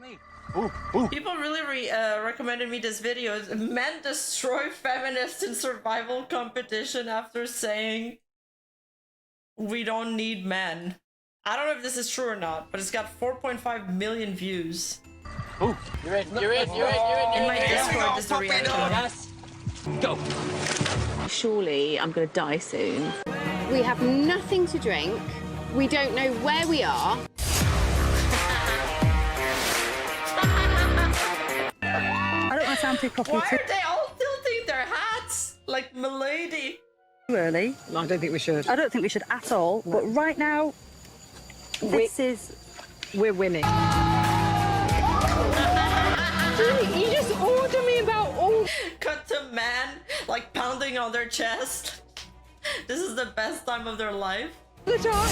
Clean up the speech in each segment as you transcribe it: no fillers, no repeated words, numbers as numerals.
me. People really recommended me this video. Men destroy feminists in survival competition after saying we don't need men. I don't know if this is true or not, but it's got 4.5 million views. Oh, you're in. In my Discord is the reaction. Yes. Go. Surely I'm gonna die soon. We have nothing to drink. We don't know where we are. I don't want to sound too cocky. Why are they all tilting their hats like milady? Too early. No, I don't think we should. I don't think we should at all. No. But right now, we're winning. You just order me about all. Cut to man like pounding on their chest. This is the best time of their life. The top.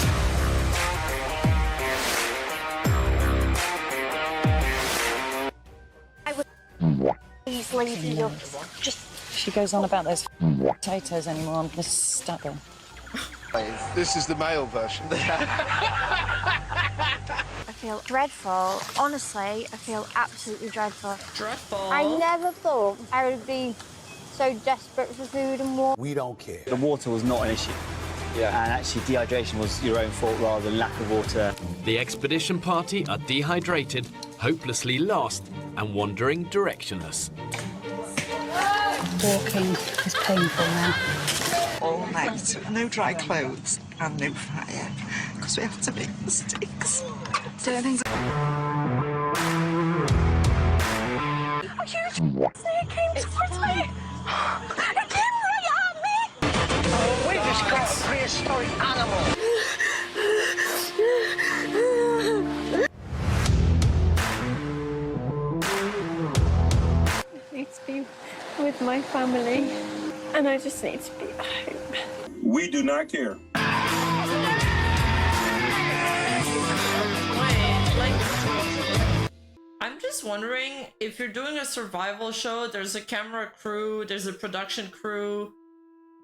Please, lady, just... She goes on about those potatoes anymore. I'm gonna stab her. This is the male version. I feel dreadful. Honestly, I feel absolutely dreadful. Dreadful. I never thought I would be so desperate for food and water. We don't care. The water was not an issue. Yeah. And actually, dehydration was your own fault rather than lack of water. The expedition party are dehydrated, hopelessly lost, and wandering directionless. Walking is painful now. All night, no dry clothes and no fire, because we have to make the sticks. Certain things. Are you it came towards me? It came right at me! We just got a prehistoric animal. I need to be with my family, and I just need to be at home. We do not care. I'm just wondering if you're doing a survival show, there's a camera crew, there's a production crew,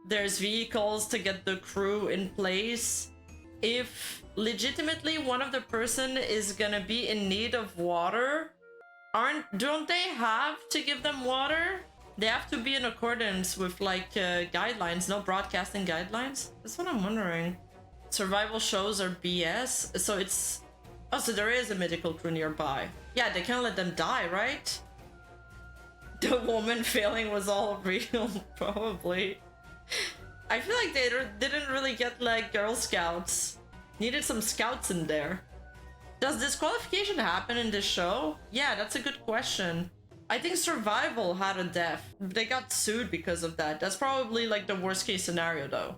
there's vehicles to get the crew in place. If legitimately one of the person is gonna be in need of water, don't they have to give them water? They have to be in accordance with like guidelines, no broadcasting guidelines. That's what I'm wondering. Survival shows are BS, so it's... Oh, so there is a medical crew nearby. Yeah, they can't let them die, right? The woman failing was all real, probably. I feel like they didn't really get like Girl Scouts. Needed some scouts in there. Does disqualification happen in this show? Yeah, that's a good question. I think Survival had a death. They got sued because of that. That's probably like the worst case scenario though.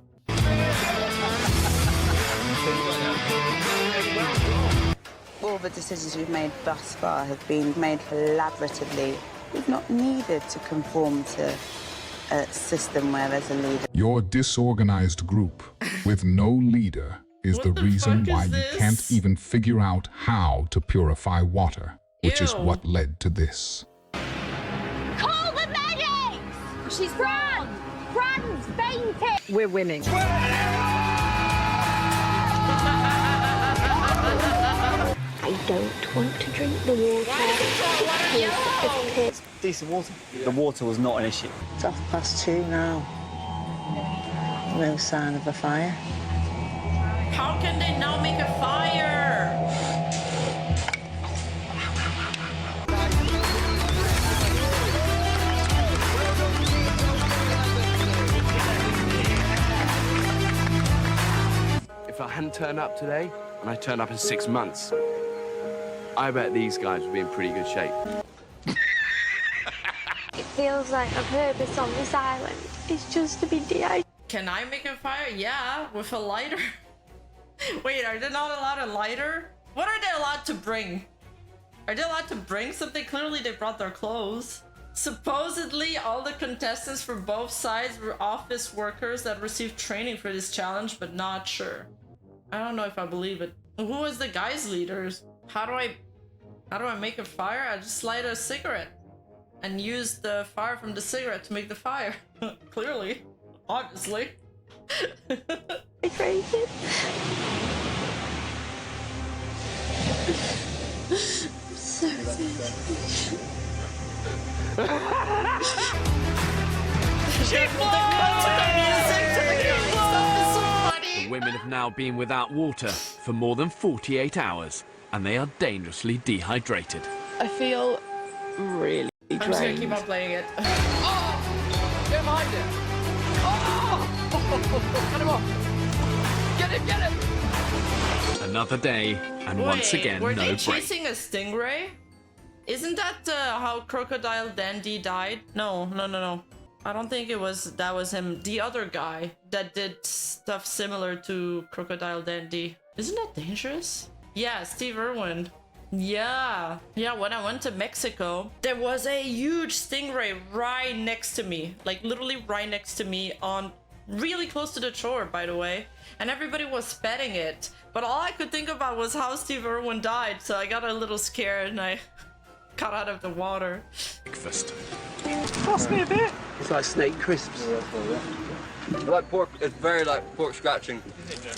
All the decisions we've made thus far have been made collaboratively. We've not needed to conform to a system where there's a leader. Your disorganized group with no leader is the reason why you can't even figure out how to purify water, which is what led to this. Call the medics! She's Fran! Fran's fainted! We're winning. I don't want to drink the water. It's Decent water. The water was not an issue. It's 2:30 now. No sign of a fire. How can they now make a fire? If I hadn't turned up today, and I turned up in 6 months, I bet these guys would be in pretty good shape. It feels like a purpose on this island. It's just to be dehydrated. Can I make a fire? Yeah, with a lighter. Wait, are they not allowed a lighter? What are they allowed to bring? Are they allowed to bring something? Clearly they brought their clothes. Supposedly all the contestants for both sides were office workers that received training for this challenge, but not sure. I don't know if I believe it. Who was the guys' leaders? How do I make a fire? I just light a cigarette and use the fire from the cigarette to make the fire. Clearly. Obviously. Dehydrated. I'm so The women have now been without water for more than 48 hours, and they are dangerously dehydrated. I feel really I'm just gonna keep on playing it. Oh! Get behind it! Oh! Cut him off! Get him, get him! Another day, and once again, were no they break. chasing a stingray? Isn't that how Crocodile Dandy died? No. I don't think that was him. The other guy that did stuff similar to Crocodile Dandy. Isn't that dangerous? Yeah, Steve Irwin. Yeah, when I went to Mexico, there was a huge stingray right next to me. Like, literally right next to me, on really close to the shore, by the way. And everybody was petting it. But all I could think about was how Steve Irwin died, so I got a little scared and I got out of the water. Breakfast. Cost me a bit. It's like snake crisps. Like pork, it's very like pork scratching.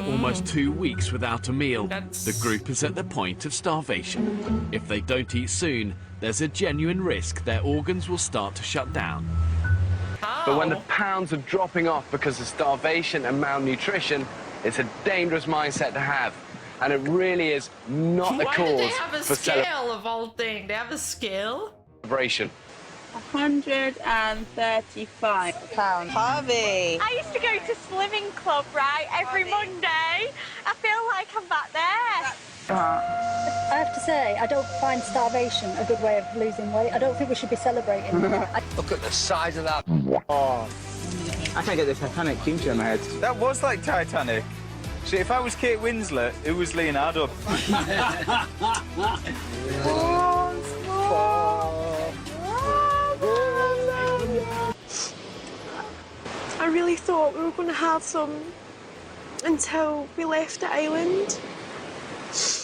Almost 2 weeks without a meal. The group is at the point of starvation. If they don't eat soon, there's a genuine risk their organs will start to shut down. But when the pounds are dropping off because of starvation and malnutrition, it's a dangerous mindset to have. And it really is not the Why cause do they have a for scale of all things? They have a scale? celebration. 135 pounds. Harvey! I used to go to slimming club, right, every Monday. I feel like I'm back there. I have to say, I don't find starvation a good way of losing weight. I don't think we should be celebrating. Look at the size of that. Oh, I can't get the Titanic kimchi in my head. That was like Titanic. See, if I was Kate Winslet, it was Leonardo. I really thought we were going to have some until we left the island.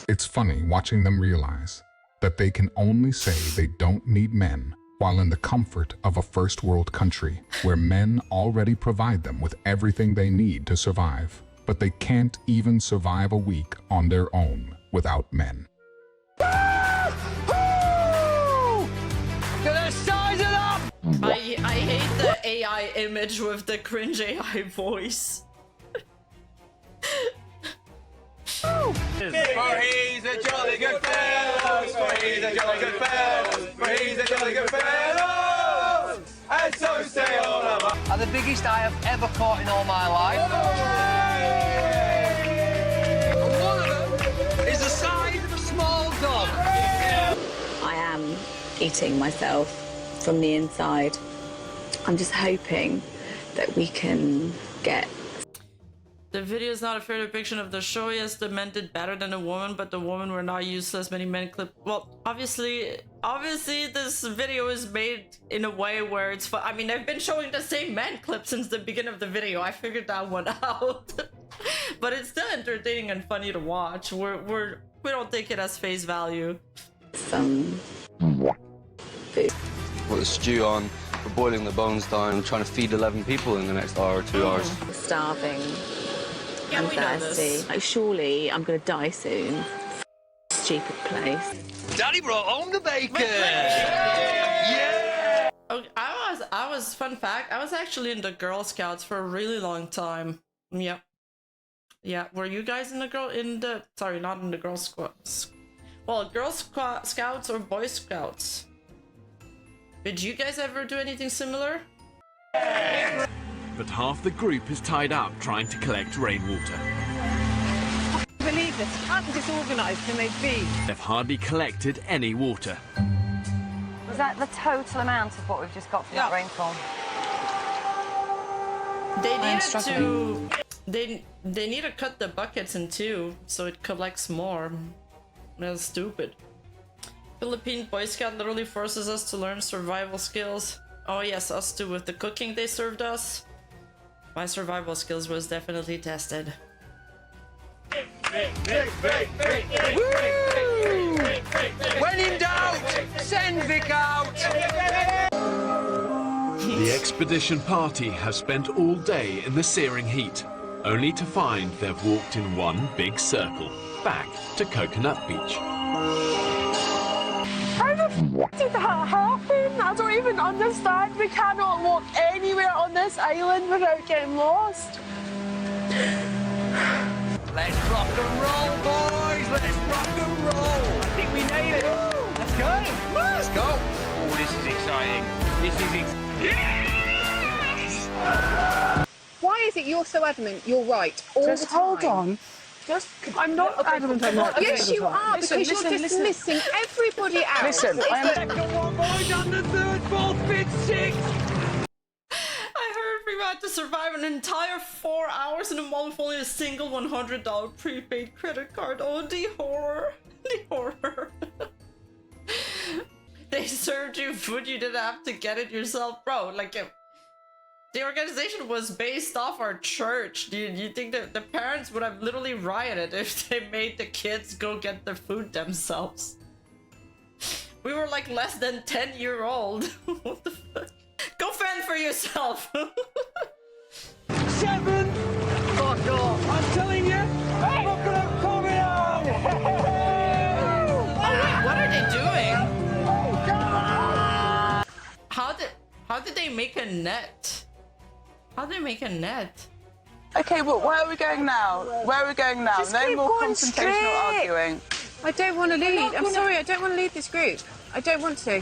It's funny watching them realize that they can only say they don't need men while in the comfort of a first world country where men already provide them with everything they need to survive. But they can't even survive a week on their own without men. I hate the AI image with the cringe AI voice. For he's a jolly good fellow, for he's a jolly good fellow, for he's a jolly good fellow, and so say all of us. Are the biggest I have ever caught in all my life. And one of them is the size of a small dog. I am eating myself from the inside. I'm just hoping that we can get... The video is not a fair depiction of the show. Yes, the men did better than the woman, but the women were not used to as many men clips. Well, obviously this video is made in a way where it's fun. I mean, I've been showing the same men clip since the beginning of the video. I figured that one out. But it's still entertaining and funny to watch. We don't take it as face value. Some food. Put the stew on, we're boiling the bones down, I'm trying to feed 11 people in the next hour or 2 hours. Starving. Yeah, I'm we know thirsty. this. Like, surely I'm going to die soon. Stupid place. Daddy brought home the bacon! Yeah! Okay, I was fun fact, I was actually in the Girl Scouts for a really long time. Yep. Yeah, were you guys in the sorry, not in the Girl Scouts. Well, Girl Scouts or Boy Scouts? Did you guys ever do anything similar? But half the group is tied up trying to collect rainwater. Believe this, how disorganised can they be? They've hardly collected any water. Was that the total amount of what we've just got from that rainfall? They needed struggling. to they need to cut the buckets in two so it collects more. That's stupid. Philippine Boy Scout literally forces us to learn survival skills. Oh yes, us too, with the cooking they served us. My survival skills was definitely tested. When in doubt, send Vic out! The expedition party have spent all day in the searing heat, only to find they've walked in one big circle, back to Coconut Beach. How the did that happen? I don't even understand. We cannot walk anywhere on this island without getting lost. Let's rock and roll, boys! Let's rock and roll! I think we made it! Let's go! Let's go! Oh, this is exciting. This is Yes! Why is it you're so adamant you're right all the time? Just hold on. I'm not adamant I'm right. Yes, you are, because you're dismissing everybody else. Listen, I am... Second one, boys, and the third, fourth, fifth, sixth! I heard Rima had to survive an entire 4 hours in a mall with only a single $100 prepaid credit card. Oh, the horror. The horror. They served you food, you didn't have to get it yourself. Bro, like, the organization was based off our church. Do you think that the parents would have literally rioted if they made the kids go get their food themselves? We were like less than 10-year-old. What the fuck? Go fend for yourself! 7! Fuck off! I'm telling you! I'm not gonna come out! Oh wait, what are they doing? Oh, come on! How did they make a net? How did they make a net? Okay, well, where are we going now? Where are we going now? Just No keep more going confrontational straight. arguing. I don't want to lead. I'm sorry, I don't want to lead this group. I don't want to.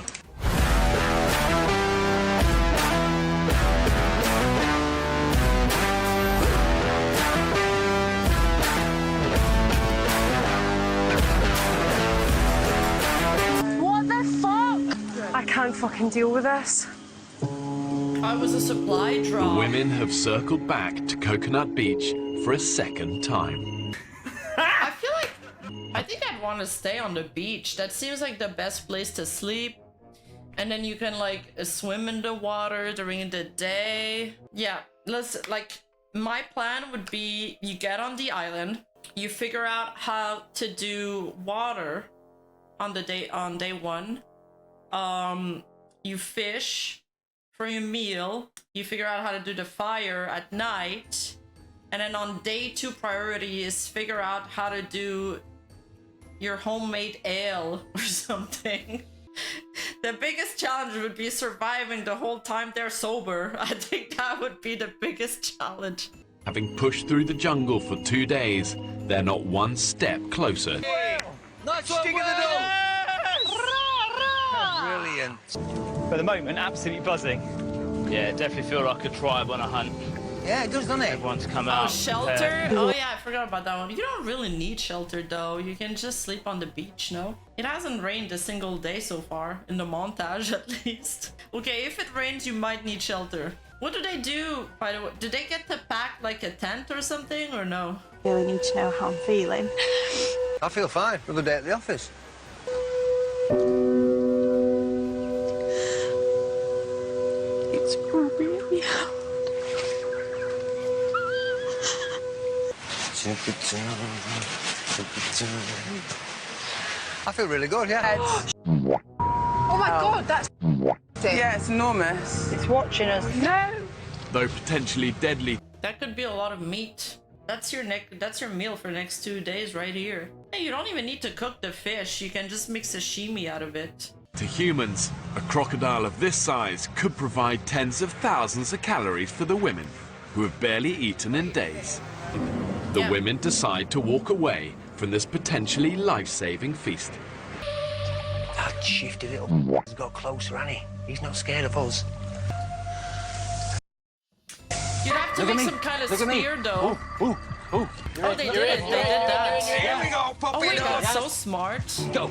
What the fuck? I can't fucking deal with this. I was a supply drop. Women have circled back to Coconut Beach for a second time. I feel like I think I'd want to stay on the beach. That seems like the best place to sleep. And then you can like swim in the water during the day. Yeah, my plan would be you get on the island, you figure out how to do water on day one. You fish for your meal, you figure out how to do the fire at night, and then on day 2 priority is figure out how to do your homemade ale or something. The biggest challenge would be surviving the whole time they're sober. I think that would be the biggest challenge. Having pushed through the jungle for 2 days, they're not one step closer. Nice one, Brilliant. For the moment, absolutely buzzing. Yeah, definitely feel like a tribe on a hunt. Yeah, it does, doesn't it? Everyone's come out. Oh, shelter? Oh yeah, I forgot about that one. You don't really need shelter though. You can just sleep on the beach, no? It hasn't rained a single day so far, in the montage at least. Okay, if it rains, you might need shelter. What do they do, by the way? Do they get to pack like a tent or something, or no? I really need to know how I'm feeling. I feel fine. Another day at the office. It's really hard. I feel really good, yeah. Oh my god, that's Yeah, it's enormous. It's watching us. No. Though potentially deadly, That could be a lot of meat. That's your meal for the next 2 days right here. Hey, you don't even need to cook the fish. You can just make sashimi out of it. to humans, a crocodile of this size could provide tens of thousands of calories for the women, who have barely eaten in days. The Yeah. women decide to walk away from this potentially life-saving feast. That shifty little has got closer, hasn't he? He's not scared of us. You'd have to make some kind of spear, though. Oh, they did it. They did that. Here we go, Oh my god, so smart. Go.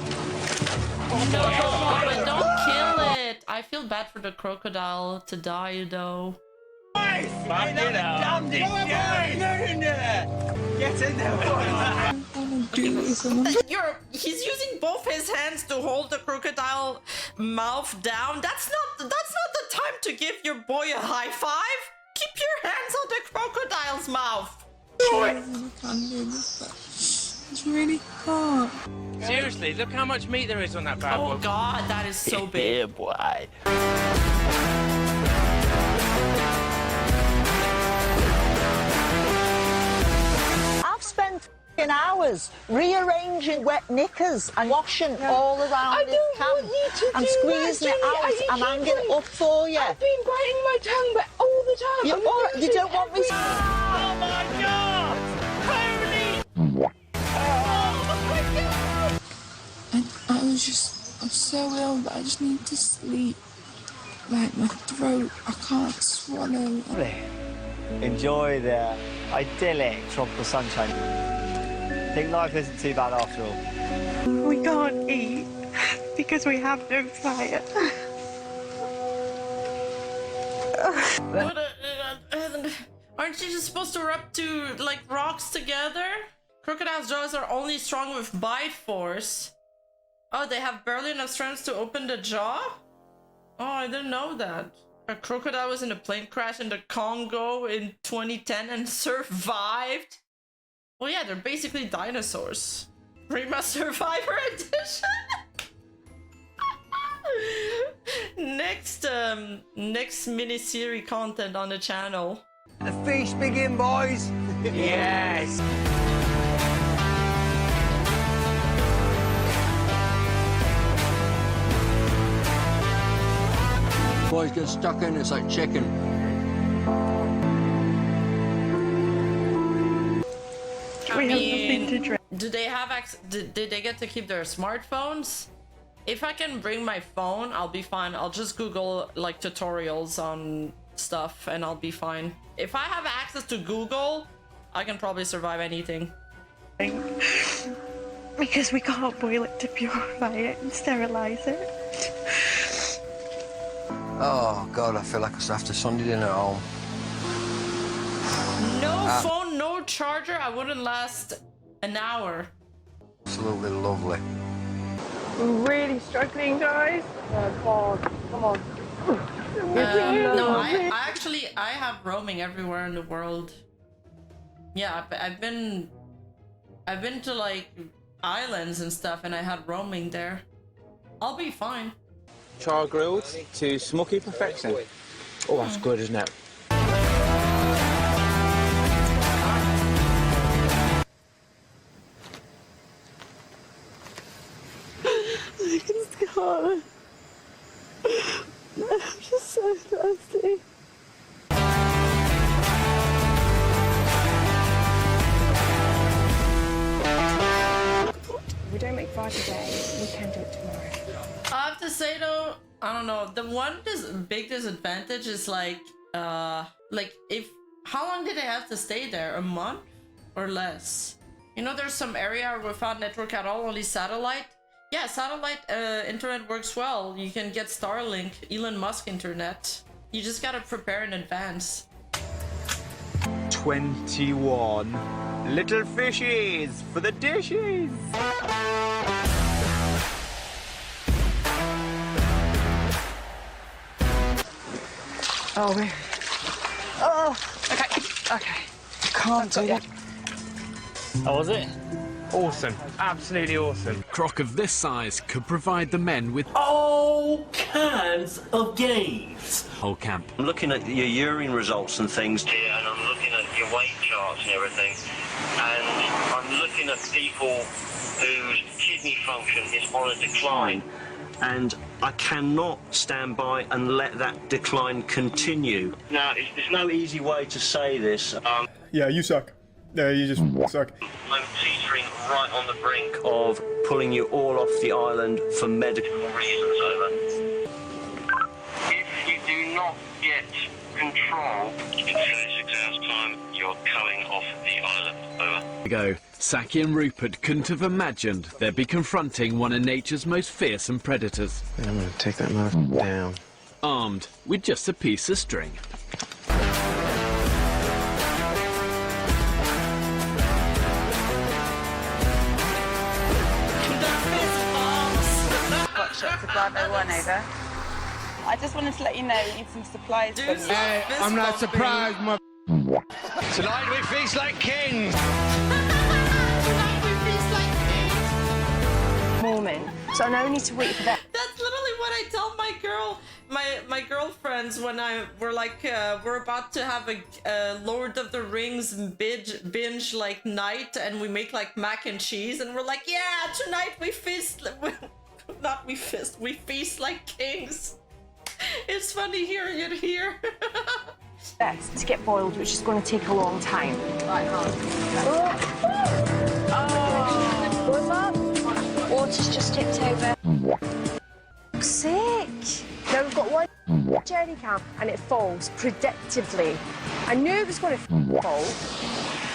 No, but don't kill it. I feel bad for the crocodile to die, though. Get in there, He's using both his hands to hold the crocodile mouth down. That's not the time to give your boy a high five. Keep your hands on the crocodile's mouth. It's really hard. Seriously, look how much meat there is on that bad boy. Oh god, that is so big. Yeah, boy. I've spent in hours rearranging wet knickers and washing all around this camp and squeezing it out and hanging it up for you. I've been biting my tongue but all the time. You're all right. They don't want me. Oh my God! Holy! I'm so ill that I just need to sleep. Like my throat, I can't swallow. Enjoy the idyllic tropical sunshine. I think life isn't too bad after all. We can't eat because we have no fire. Aren't you just supposed to rub two like rocks together? Crocodile's jaws are only strong with bite force. Oh, they have barely enough strength to open the jaw? Oh, I didn't know that. A crocodile was in a plane crash in the Congo in 2010 and survived? Well, yeah, they're basically dinosaurs. Rima Survivor Edition? Next mini-series content on the channel. The feast begin, boys. Yes. Boys get stuck in, it's like chicken. I mean, do they have access? Did they get to keep their smartphones? If I can bring my phone, I'll be fine. I'll just Google like tutorials on stuff and I'll be fine. If I have access to Google, I can probably survive anything. Because we can't boil it to purify it and sterilize it. Oh God, I feel like I have to Sunday dinner at home. No phone, no charger. I wouldn't last an hour. Absolutely lovely. We're really struggling, guys. Come on. No, I actually have roaming everywhere in the world. Yeah, I've been to like islands and stuff, and I had roaming there. I'll be fine. Char grilled to smoky perfection. Oh, that's good, isn't it? God. I'm just so thirsty. If we don't make 5 today, we can do it tomorrow. I have to say though, I don't know. The one big disadvantage is like if how long did I have to stay there? A month or less? You know, there's some area without network at all, only satellite. Yeah, satellite internet works well. You can get Starlink, Elon Musk internet. You just gotta prepare in advance. 21 little fishies for the dishes. Oh, we. Oh, okay. Can't do it. How was it? Awesome, absolutely awesome. A croc of this size could provide the men with all kinds of games. Whole camp. I'm looking at your urine results and things here, and I'm looking at your weight charts and everything, and I'm looking at people whose kidney function is on a decline, and I cannot stand by and let that decline continue. Now, there's no easy way to say this. Yeah, you suck. Yeah, you just suck. I'm teetering right on the brink of pulling you all off the island for medical reasons, over. If you do not get control, in 36 hours' time, you're coming off the island, over. There we go. Saki and Rupert couldn't have imagined they'd be confronting one of nature's most fearsome predators. I'm gonna take that motherfucker down. Armed with just a piece of string. Over. I just wanted to let you know we need some supplies from you. Hey, I'm not surprised, Tonight we feast like kings. Morning. So I know we need to wait for that. That's literally what I tell my girl, my girlfriend. friends when we're like we're about to have a Lord of the Rings binge like night, and we make like mac and cheese, and we're like, yeah, tonight we feast. We feast like kings. It's funny hearing it here. To get boiled, which is going to take a long time. Right, Water's just tipped over. Fuck's sake! Now we've got one jerry can and it falls predictably. I knew it was going to fall.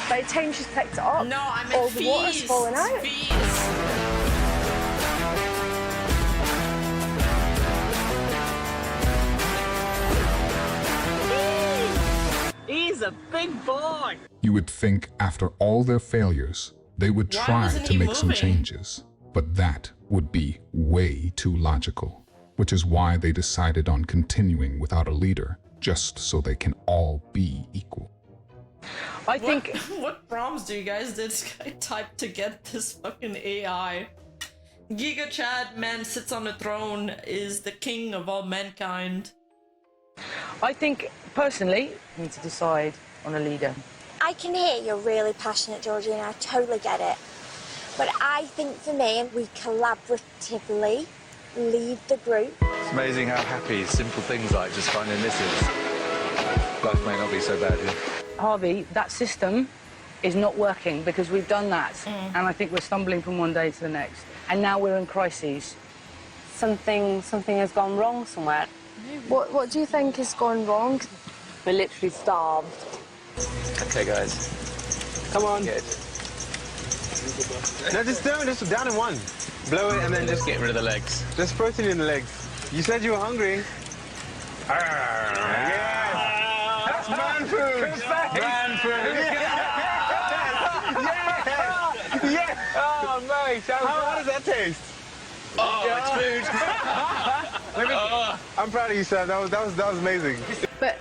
By the time she's picked it up, no, I meant all the water's falling out. He's a big boy. You would think after all their failures, they would try to make some changes. But that would be way too logical, which is why they decided on continuing without a leader, just so they can all be equal. I think... What prompts do you guys type to get this fucking AI? Giga Chad, man sits on a throne, is the king of all mankind. I think, personally, we need to decide on a leader. I can hear you're really passionate, Georgie, and I totally get it. But I think for me, we collaboratively lead the group. It's amazing how happy simple things like just finding misses. Life may not be so bad here. Harvey, that system is not working because we've done that. And I think we're stumbling from one day to the next. And now we're in crises. Something has gone wrong somewhere. What do you think has gone wrong? We're literally starved. Okay, guys. Come on. Get it. No, just down in one. Blow it and then just get rid of the legs. Just protein in the legs. You said you were hungry. Yes! That's man food! Man food! Yes! Yes! Oh, mate! How does that taste? Oh, it's food! I'm proud of you, sir. That was amazing. But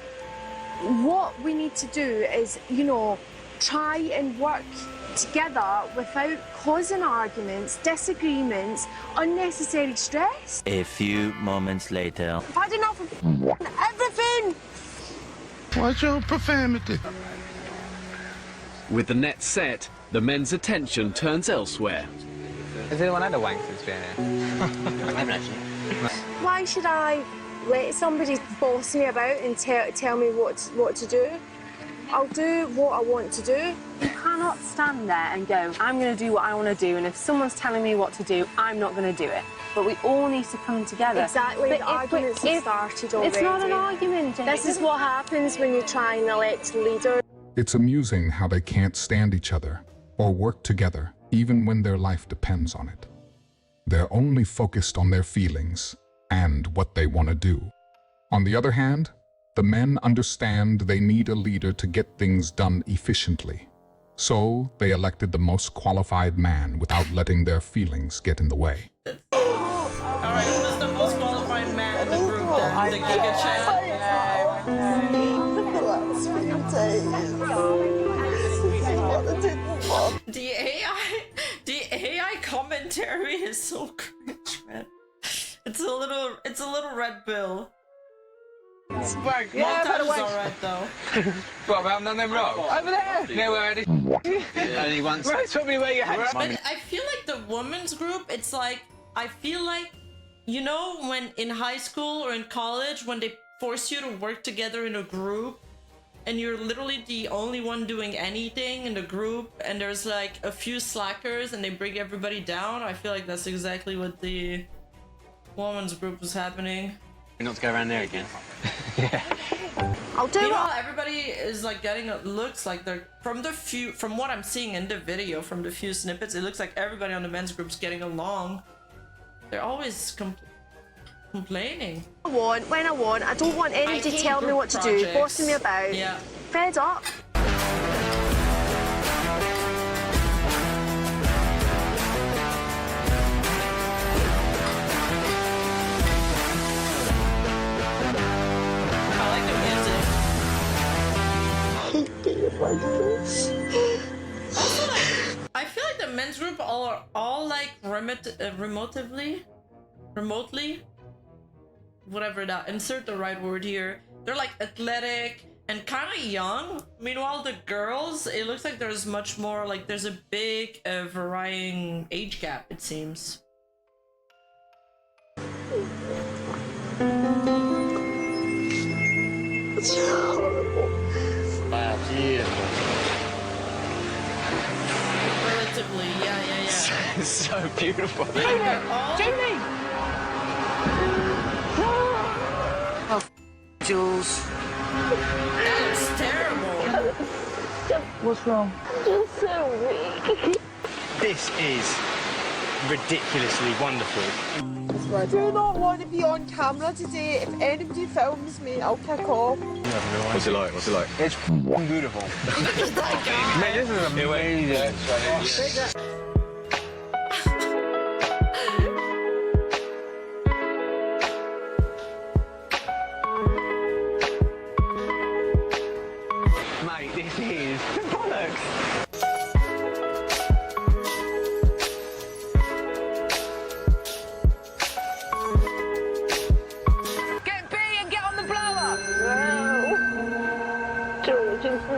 what we need to do is, you know, try and work together without causing arguments, disagreements, unnecessary stress. A few moments later. I've had enough of everything. What's your profanity? With the net set, the men's attention turns elsewhere. Has anyone had a wank since being here? Why should I let somebody boss me about and tell me what to do? I'll do what I want to do. You cannot stand there and go, I'm going to do what I want to do, and if someone's telling me what to do, I'm not going to do it. But we all need to come together. Exactly, but the arguments have started already. It's not an argument, Jenny. This is what happens when you try and elect a leader. It's amusing how they can't stand each other or work together, even when their life depends on it. They're only focused on their feelings and what they want to do. On the other hand, the men understand they need a leader to get things done efficiently. So they elected the most qualified man without letting their feelings get in the way. Alright, who was the most qualified man in the group then? The Giga Chad? The AI commentary is so cringe, man. It's a little red pill. Yeah, by the way. Alright though. What about none of them wrong? Over there! No, where Only once. Right, tell me where you had. But I feel like the women's group, it's like, I feel like, you know, when in high school or in college, when they force you to work together in a group, and you're literally the only one doing anything in the group, and there's like a few slackers and they bring everybody down. I feel like that's exactly what the women's group was happening. Not to go around there again. I'll do You know, everybody is like getting, it looks like they're, from what I'm seeing in the video, from the few snippets, it looks like everybody on the men's group's getting along. They're always complaining. When I want. I don't want anybody to tell me what to do, bossing me about. Yeah. Fed up. Also, like, I feel like the men's group are all like remotely whatever that, insert the right word here. They're like athletic and kind of young. Meanwhile, the girls, it looks like there's much more, like there's a big varying age gap, it seems. It's horrible. Wow, beautiful. Relatively, yeah. So beautiful. Jamie! Oh, Jules. That looks terrible. What's wrong? I'm just so weak. This is ridiculously wonderful. I do not want to be on camera today. If anybody films me, I'll kick off. What's it like? What's it like? It's beautiful. Man, this is amazing. Mate, this is bollocks. Get B and get on the blower!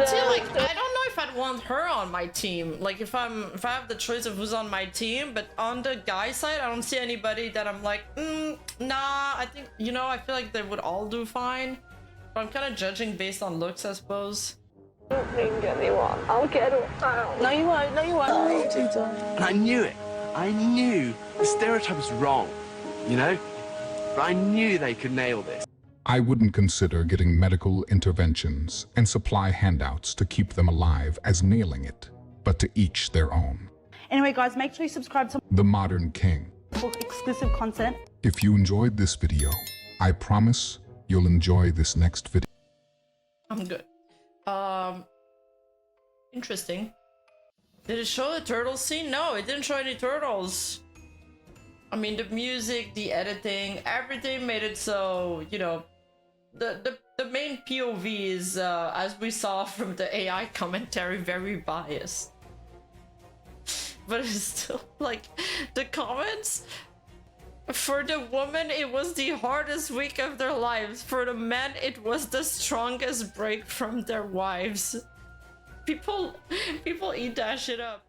See, like, I don't know if I'd want her on my team. Like, if I have the choice of who's on my team, but on the guy side, I don't see anybody that I'm like, nah, I think, you know, I feel like they would all do fine. But I'm kind of judging based on looks, I suppose. I don't think anyone. I'll get it out. No, you won't. No, you won't. And I knew it. I knew the stereotype was wrong, you know? But I knew they could nail this. I wouldn't consider getting medical interventions and supply handouts to keep them alive as nailing it, but to each their own. Anyway, guys, make sure you subscribe to The Modern King. for exclusive content. If you enjoyed this video, I promise you'll enjoy this next video. I'm good. Interesting. Did it show the turtle scene? No, it didn't show any turtles. I mean, the music, the editing, everything made it so, you know, the main POV is, as we saw from the AI commentary, very biased. But it's still, like, the comments, for the woman, it was the hardest week of their lives. For the men, it was the strongest break from their wives. People eat that shit up.